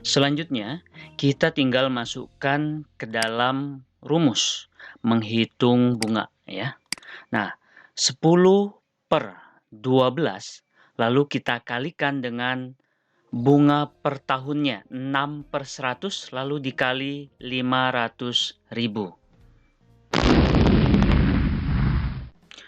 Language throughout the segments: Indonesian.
Selanjutnya, kita tinggal masukkan ke dalam rumus menghitung bunga ya. Nah, 10/12 lalu kita kalikan dengan bunga per tahunnya 6/100 lalu dikali 500.000.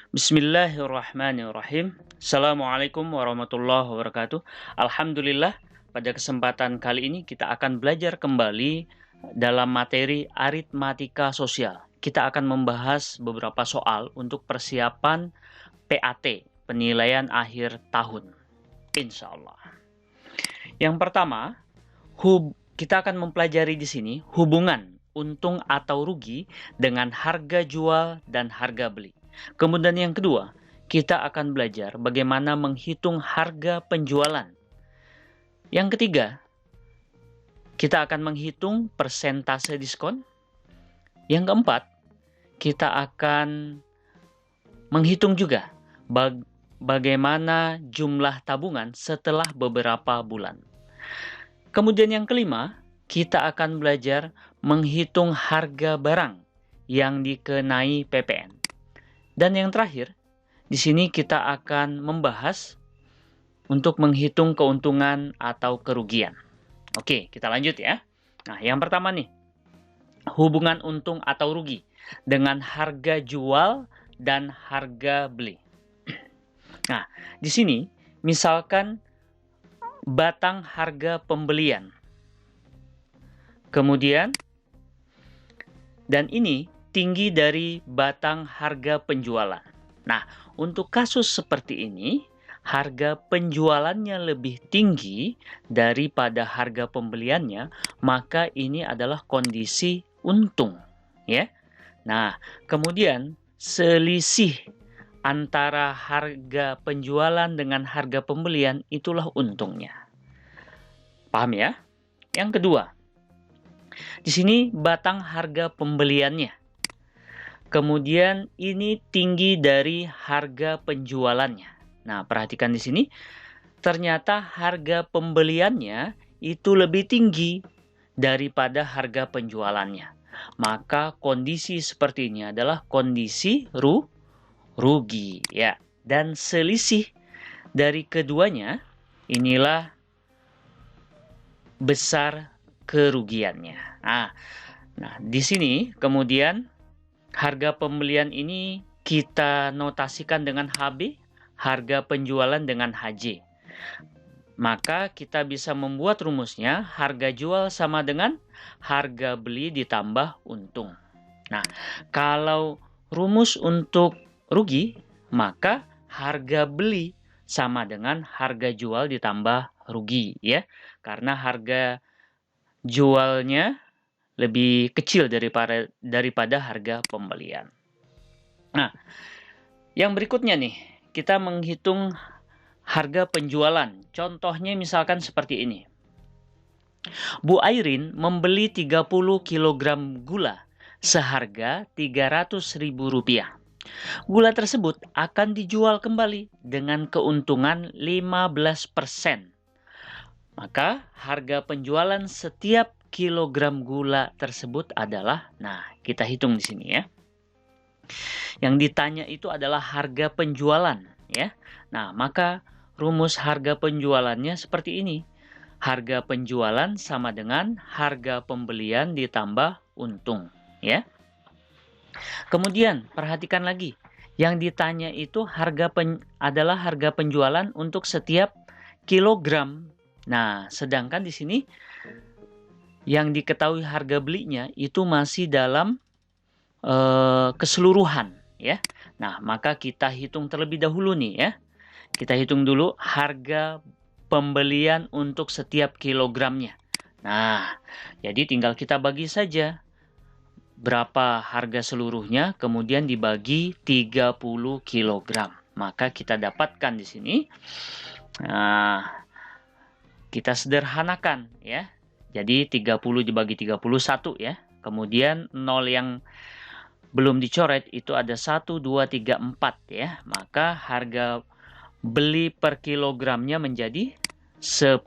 Bismillahirrahmanirrahim. Assalamualaikum warahmatullahi wabarakatuh. Alhamdulillah, pada kesempatan kali ini kita akan belajar kembali dalam materi aritmatika sosial. Kita akan membahas beberapa soal untuk persiapan PAT, penilaian akhir tahun. Insya Allah. Yang pertama, kita akan mempelajari di sini hubungan untung atau rugi dengan harga jual dan harga beli. Kemudian yang kedua, kita akan belajar bagaimana menghitung harga penjualan. Yang ketiga, kita akan menghitung persentase diskon. Yang keempat, kita akan menghitung juga bagaimana jumlah tabungan setelah beberapa bulan. Kemudian yang kelima, kita akan belajar menghitung harga barang yang dikenai PPN. Dan yang terakhir, di sini kita akan membahas untuk menghitung keuntungan atau kerugian. Oke, kita lanjut ya. Nah, yang pertama nih, hubungan untung atau rugi dengan harga jual dan harga beli. Nah, di sini misalkan batang harga pembelian. Kemudian, dan ini tinggi dari batang harga penjualan. Nah, untuk kasus seperti ini, harga penjualannya lebih tinggi daripada harga pembeliannya, maka ini adalah kondisi untung, ya. Nah, kemudian selisih antara harga penjualan dengan harga pembelian itulah untungnya. Paham ya? Yang kedua, di sini batang harga pembeliannya. Kemudian ini tinggi dari harga penjualannya. Nah, perhatikan di sini. Ternyata harga pembeliannya itu lebih tinggi daripada harga penjualannya. Maka kondisi seperti ini adalah kondisi rugi ya. Dan selisih dari keduanya inilah besar kerugiannya. Nah, di sini kemudian harga pembelian ini kita notasikan dengan HB, harga penjualan dengan HJ. Maka kita bisa membuat rumusnya harga jual sama dengan harga beli ditambah untung. Nah, kalau rumus untuk rugi, maka harga beli sama dengan harga jual ditambah rugi ya. Karena harga jualnya lebih kecil daripada harga pembelian. Nah, yang berikutnya nih, kita menghitung harga penjualan. Contohnya misalkan seperti ini. Bu Airin membeli 30 kg gula seharga Rp300.000. Gula tersebut akan dijual kembali dengan keuntungan 15%. Maka harga penjualan setiap kilogram gula tersebut adalah, nah kita hitung di sini ya. Yang ditanya itu adalah harga penjualan ya. Nah, maka rumus harga penjualannya seperti ini. Harga penjualan sama dengan harga pembelian ditambah untung ya. Kemudian perhatikan lagi. Yang ditanya itu adalah harga penjualan untuk setiap kilogram. Nah, sedangkan di sini yang diketahui harga belinya itu masih dalam keseluruhan ya. Nah, maka kita hitung terlebih dahulu nih ya. Kita hitung dulu harga pembelian untuk setiap kilogramnya. Nah, jadi tinggal kita bagi saja berapa harga seluruhnya, kemudian dibagi 30 kg. Maka kita dapatkan di sini. Nah, kita sederhanakan ya. Jadi 30 dibagi 31 ya. Kemudian 0 yang belum dicoret itu ada 1, 2, 3, 4 ya. Maka harga beli per kilogramnya menjadi 10.000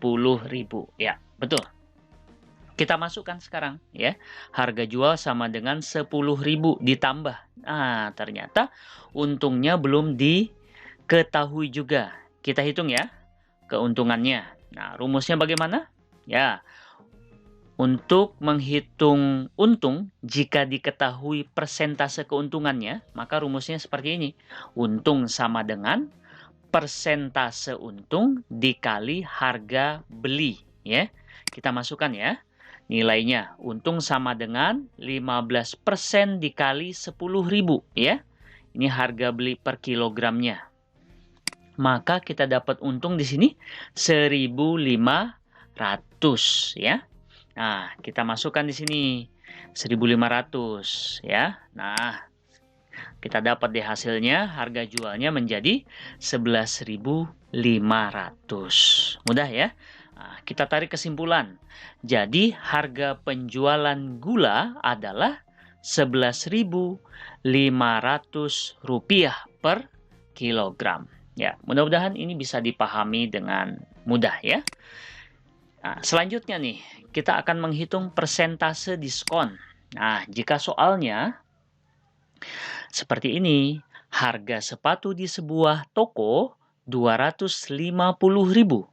ya. Betul. Kita masukkan sekarang ya. Harga jual sama dengan 10.000 ditambah. Nah, ternyata untungnya belum diketahui juga. Kita hitung ya keuntungannya. Nah, rumusnya bagaimana? Ya, untuk menghitung untung, jika diketahui persentase keuntungannya, maka rumusnya seperti ini. Untung sama dengan persentase untung dikali harga beli. Ya, kita masukkan ya. Nilainya, untung sama dengan 15% dikali 10.000. Ya, ini harga beli per kilogramnya. Maka kita dapat untung di sini 1.500 ya. Nah, kita masukkan di sini 1.500 ya. Nah, kita dapat di hasilnya harga jualnya menjadi 11.500. Mudah ya? Nah, kita tarik kesimpulan. Jadi harga penjualan gula adalah Rp11.500 per kilogram. Ya, mudah-mudahan ini bisa dipahami dengan mudah ya. Nah, selanjutnya nih, kita akan menghitung persentase diskon. Nah, jika soalnya seperti ini, harga sepatu di sebuah toko 250.000.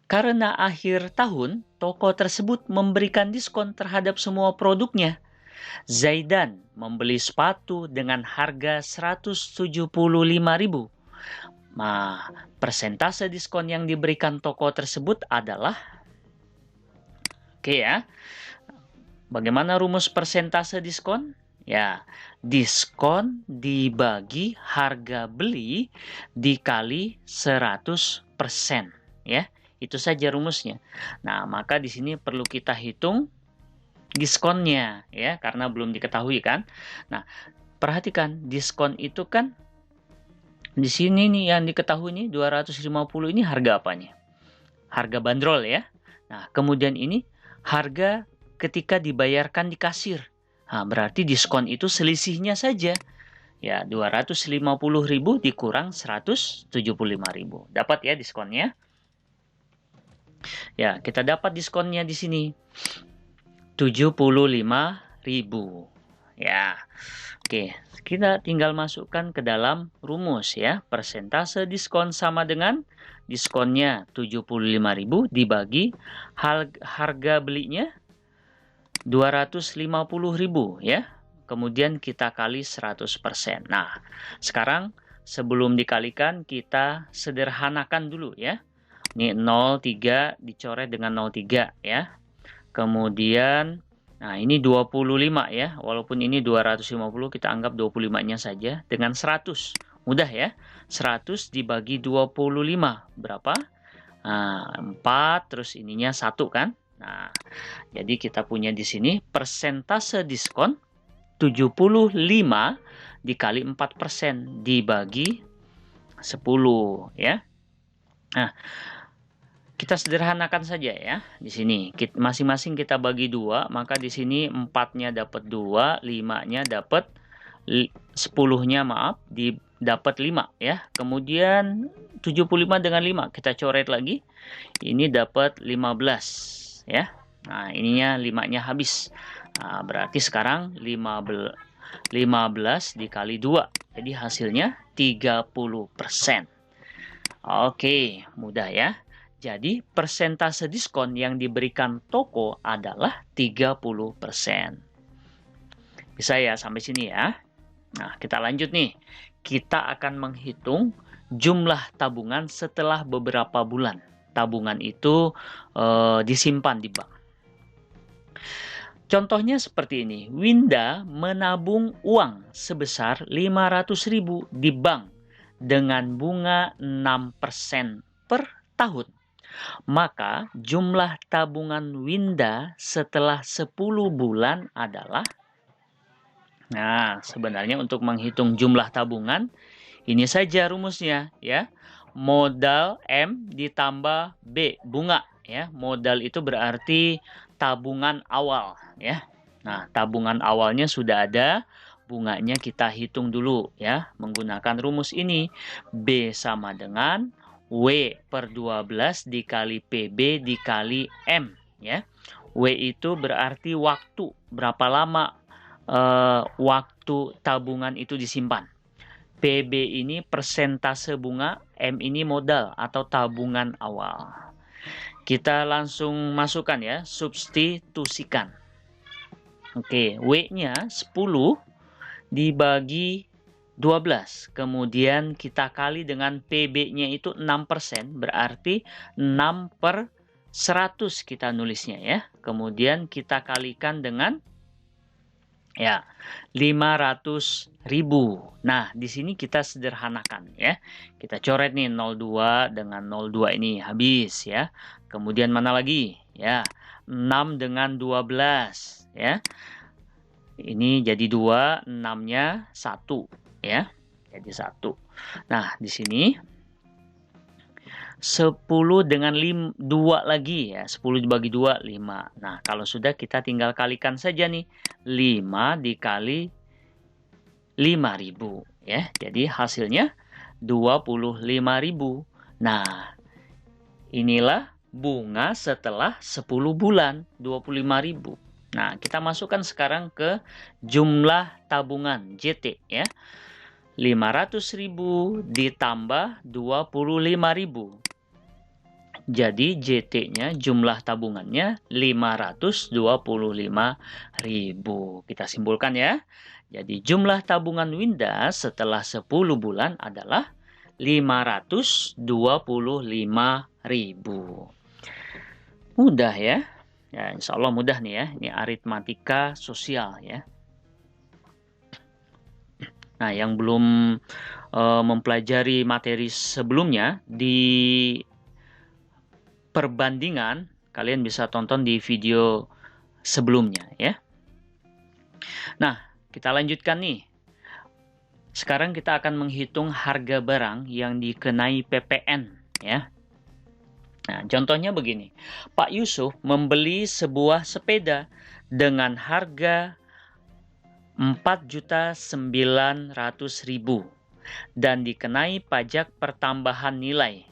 Karena akhir tahun, toko tersebut memberikan diskon terhadap semua produknya. Zaidan membeli sepatu dengan harga 175.000. Nah, persentase diskon yang diberikan toko tersebut adalah Oke ya. Bagaimana rumus persentase diskon? Ya, diskon dibagi harga beli dikali 100%. Ya, itu saja rumusnya. Nah, maka di sini perlu kita hitung diskonnya ya, karena belum diketahui kan. Nah, perhatikan diskon itu kan di sini nih yang diketahui nih 250 ini harga apanya? Harga bandrol ya. Nah, kemudian ini harga ketika dibayarkan di kasir. Nah, berarti diskon itu selisihnya saja. Ya, 250.000 dikurang 175.000. Dapat ya diskonnya? Ya, kita dapat diskonnya di sini. 75.000. Ya. Oke, kita tinggal masukkan ke dalam rumus ya. Persentase diskon sama dengan diskonnya 75.000 dibagi harga belinya 250.000 ya. Kemudian kita kali 100%. Nah, sekarang sebelum dikalikan kita sederhanakan dulu ya. Ini 03 dicoret dengan 03 ya. Kemudian nah ini 25 ya. Walaupun ini 250 kita anggap 25-nya saja dengan 100. Mudah ya. 100 dibagi 25 berapa? Nah, 4 terus ininya 1 kan? Nah, jadi kita punya di sini persentase diskon 75 dikali 4% dibagi 10 ya. Nah, kita sederhanakan saja ya. Di sini masing-masing kita bagi 2, maka di sini 4-nya dapat 2, 5-nya dapat 10-nya dapat 5 ya. Kemudian 75 dengan 5 kita coret lagi. Ini dapat 15 ya. Nah, ininya 5-nya habis. Nah, berarti sekarang 15 dikali 2. Jadi hasilnya 30%. Oke, mudah ya. Jadi persentase diskon yang diberikan toko adalah 30%. Bisa ya sampai sini ya. Nah, kita lanjut nih. Kita akan menghitung jumlah tabungan setelah beberapa bulan. Tabungan itu disimpan di bank. Contohnya seperti ini. Winda menabung uang sebesar 500.000 di bank dengan bunga 6% per tahun. Maka jumlah tabungan Winda setelah 10 bulan adalah, nah sebenarnya untuk menghitung jumlah tabungan, ini saja rumusnya ya. Modal M ditambah B, bunga ya. Modal itu berarti tabungan awal ya. Nah, tabungan awalnya sudah ada, bunganya kita hitung dulu ya. Menggunakan rumus ini, B sama dengan W per 12 dikali PB dikali M ya. W itu berarti waktu, berapa lama waktu tabungan itu disimpan. PB ini persentase bunga, M ini modal atau tabungan awal. Kita langsung masukkan ya, substitusikan. Oke, W-nya 10 dibagi 12. Kemudian kita kali dengan PB-nya itu 6%, berarti 6 per 100 kita nulisnya ya. Kemudian kita kalikan dengan ya 500.000. Nah, di sini kita sederhanakan ya. Kita coret nih 02 dengan 02 ini habis ya. Kemudian mana lagi? Ya, 6 dengan 12 ya. Ini jadi 2, 6-nya 1 ya. Jadi 1. Nah, di sini 10 dengan 2 lagi ya. 10 dibagi 2, 5. Nah, kalau sudah kita tinggal kalikan saja nih. 5 dikali 5.000 ya. Jadi hasilnya 25.000. Nah, inilah bunga setelah 10 bulan, 25.000. Nah, kita masukkan sekarang ke jumlah tabungan JT ya. 500.000 ditambah 25.000. Jadi JT-nya jumlah tabungannya 525.000. Kita simpulkan ya. Jadi jumlah tabungan Winda setelah 10 bulan adalah 525.000. Mudah ya. Ya, insya Allah mudah nih ya. Ini aritmatika sosial ya. Nah, yang belum mempelajari materi sebelumnya di perbandingan, kalian bisa tonton di video sebelumnya ya. Nah, kita lanjutkan nih. Sekarang kita akan menghitung harga barang yang dikenai PPN ya. Nah, contohnya begini. Pak Yusuf membeli sebuah sepeda dengan harga 4.900.000 dan dikenai pajak pertambahan nilai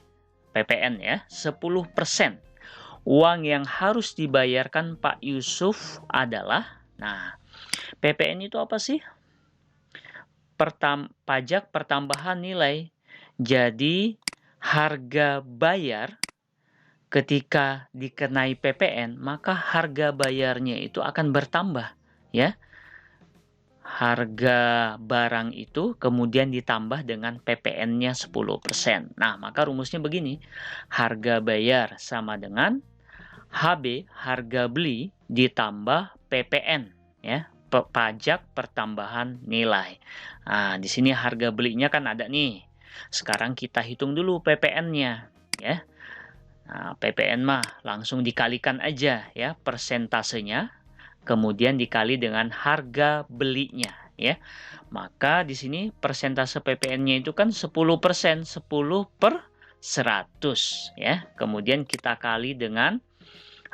PPN ya, 10%. Uang yang harus dibayarkan Pak Yusuf adalah, nah, PPN itu apa sih? Pajak pertambahan nilai. Jadi harga bayar ketika dikenai PPN, maka harga bayarnya itu akan bertambah ya. Harga barang itu kemudian ditambah dengan PPN-nya 10%. Nah, maka rumusnya begini. Harga bayar sama dengan HB, harga beli, ditambah PPN, ya, pajak pertambahan nilai. Nah, di sini harga belinya kan ada nih. Sekarang kita hitung dulu PPN-nya, ya. Nah, PPN mah langsung dikalikan aja, ya, persentasenya. Kemudian dikali dengan harga belinya ya. Maka di sini persentase PPN-nya itu kan 10%, 10 per 100 ya. Kemudian kita kali dengan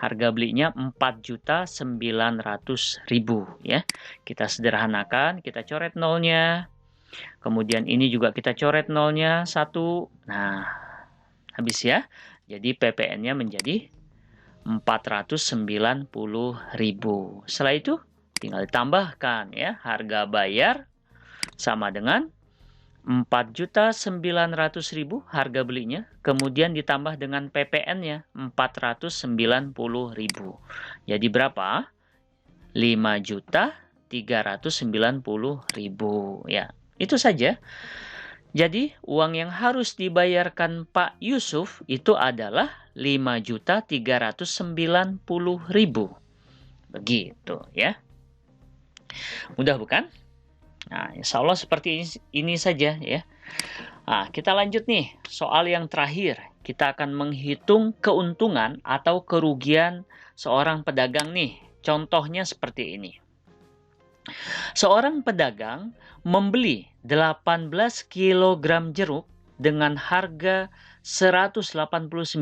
harga belinya 4.900.000 ya. Kita sederhanakan, kita coret nolnya. Kemudian ini juga kita coret nolnya 1. Nah, habis ya. Jadi PPN-nya menjadi 490.000. Setelah itu tinggal ditambahkan ya, harga bayar sama dengan 4.900.000 harga belinya, kemudian ditambah dengan PPN-nya 490.000. Jadi berapa? 5.390.000 ya. Itu saja. Jadi, uang yang harus dibayarkan Pak Yusuf itu adalah 5.390.000. Begitu ya. Mudah bukan? Nah, insya Allah seperti ini saja ya. Nah, kita lanjut nih. Soal yang terakhir. Kita akan menghitung keuntungan atau kerugian seorang pedagang nih. Contohnya seperti ini. Seorang pedagang membeli 18 kg jeruk dengan harga 189.000.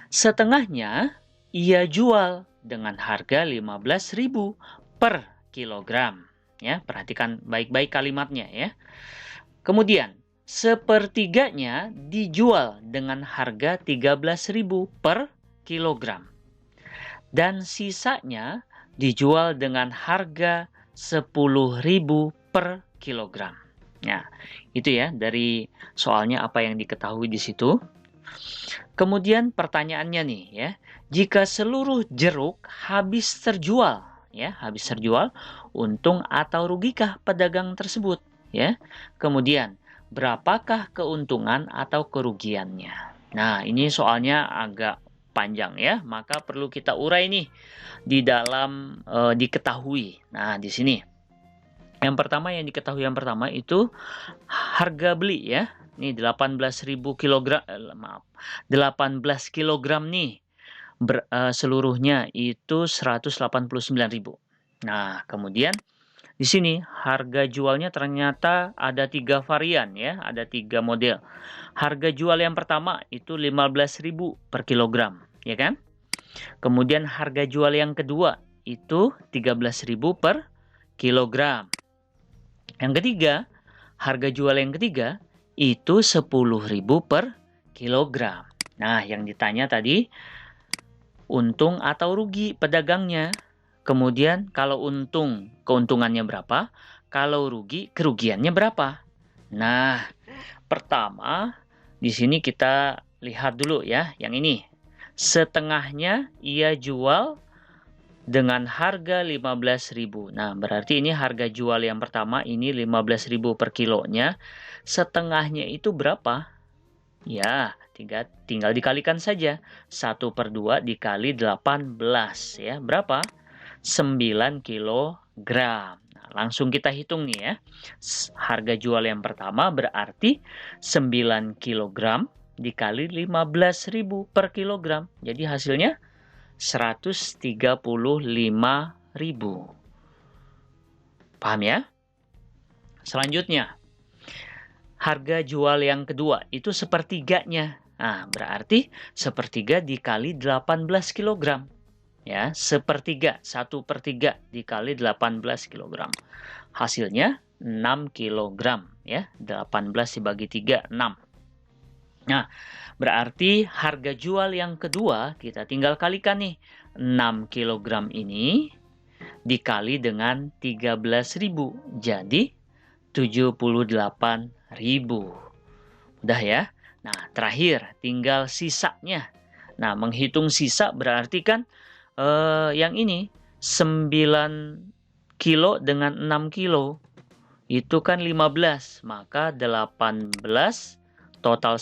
Setengahnya ia jual dengan harga 15.000 per kilogram. Ya, perhatikan baik-baik kalimatnya ya. Kemudian sepertiganya dijual dengan harga 13.000 per kilogram. dan sisanya dijual dengan harga 10.000 per kilogram. Nah, itu ya dari soalnya apa yang diketahui di situ. Kemudian pertanyaannya nih ya, jika seluruh jeruk habis terjual, untung atau rugikah pedagang tersebut? Ya. Kemudian, berapakah keuntungan atau kerugiannya? Nah, ini soalnya agak panjang ya, maka perlu kita urai nih di dalam diketahui. Nah, di sini. Yang pertama itu harga beli ya. Ini 18.000 kilogram, 18 kilogram nih. Seluruhnya itu 189.000. Nah, kemudian di sini harga jualnya ternyata ada 3 varian ya, ada 3 model. Harga jual yang pertama itu 15.000 per kilogram, ya kan? Kemudian harga jual yang kedua itu 13.000 per kilogram. Yang ketiga, harga jual yang ketiga itu 10.000 per kilogram. Nah, yang ditanya tadi, untung atau rugi pedagangnya. Kemudian kalau untung, keuntungannya berapa? Kalau rugi, kerugiannya berapa? Nah, pertama di sini kita lihat dulu ya, yang ini. Setengahnya ia jual dengan harga 15.000. Nah, berarti ini harga jual yang pertama ini 15.000 per kilonya. Setengahnya itu berapa? Ya, tinggal dikalikan saja. 1/2 dikali 18 ya. Berapa? 9 kilogram. Nah, langsung kita hitung nih ya. Harga jual yang pertama berarti 9 kilogram dikali 15.000 per kilogram. Jadi hasilnya 135.000. Paham ya? Selanjutnya, harga jual yang kedua itu sepertiganya. Nah, berarti sepertiga dikali 18 kilogram. Ya, sepertiga, 1/3 dikali 18 kilogram. Hasilnya 6 kilogram. Ya, 18 dibagi 3, 6. Nah, berarti harga jual yang kedua kita tinggal kalikan nih. 6 kilogram ini dikali dengan 13.000. Jadi 78.000. Udah ya. Nah, terakhir tinggal sisanya. Nah, menghitung sisa berarti kan yang ini 9 kilo dengan 6 kilo. Itu kan 15. Maka 18 total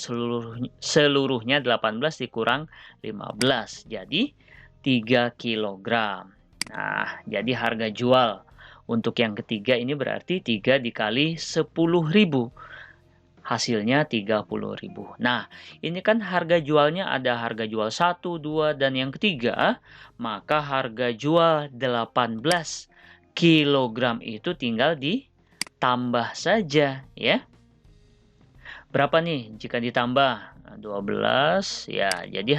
seluruhnya 18 dikurang 15. Jadi 3 kilogram. Nah, jadi harga jual untuk yang ketiga ini berarti 3 dikali 10.000. Hasilnya 30.000. Nah, ini kan harga jualnya ada harga jual 1, 2, dan yang ketiga. Maka harga jual 18 kilogram itu tinggal ditambah saja ya. Berapa nih jika ditambah? 12 ya. Jadi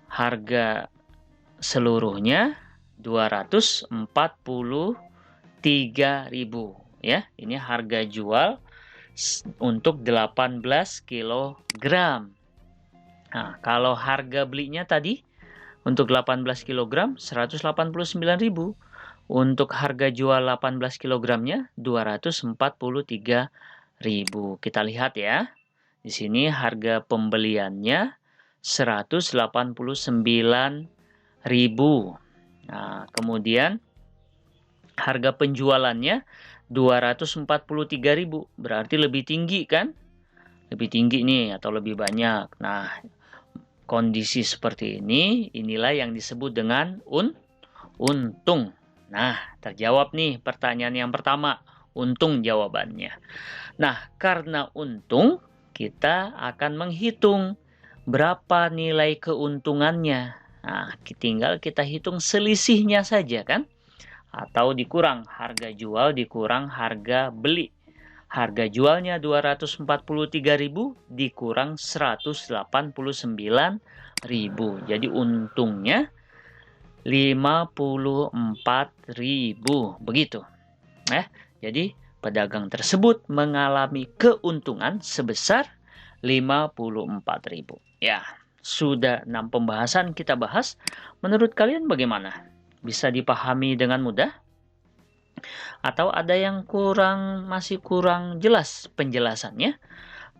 harga seluruhnya 243.000 ya. Ini harga jual untuk 18 kilogram. Nah, kalau harga belinya tadi untuk 18 kilogram 189.000. Untuk harga jual 18 kilogramnya 243.000. Kita lihat ya. Di sini harga pembeliannya 189.000. Nah, kemudian harga penjualannya 243.000. Berarti lebih tinggi kan? Lebih tinggi nih atau lebih banyak. Nah, kondisi seperti ini, inilah yang disebut dengan untung. Nah, terjawab nih pertanyaan yang pertama. Untung jawabannya. Nah, karena untung, kita akan menghitung berapa nilai keuntungannya. Nah, tinggal kita hitung selisihnya saja kan? Atau dikurang harga jual dikurang harga beli. Harga jualnya 243.000 dikurang 189.000. Jadi untungnya 54.000. Begitu. Jadi pedagang tersebut mengalami keuntungan sebesar 54.000. Ya, sudah 6 pembahasan kita bahas. Menurut kalian bagaimana? Bisa dipahami dengan mudah? Atau ada yang masih kurang jelas penjelasannya?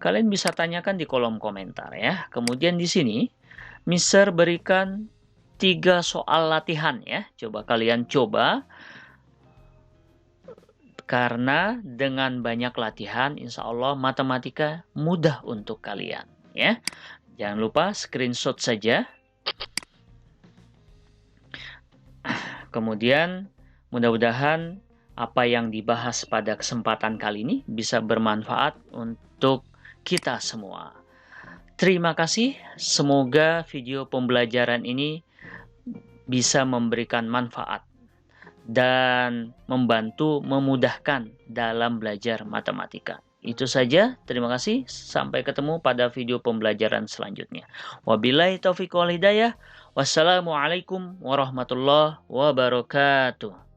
Kalian bisa tanyakan di kolom komentar ya. Kemudian di sini, Mister berikan 3 soal latihan ya. Coba kalian coba. Karena dengan banyak latihan, insya Allah matematika mudah untuk kalian ya. Jangan lupa screenshot saja. Kemudian mudah-mudahan apa yang dibahas pada kesempatan kali ini bisa bermanfaat untuk kita semua. Terima kasih. Semoga video pembelajaran ini bisa memberikan manfaat dan memudahkan dalam belajar matematika. Itu saja, terima kasih. Sampai ketemu pada video pembelajaran selanjutnya. Wabillahi taufiq wal hidayah. Wassalamualaikum warahmatullahi wabarakatuh.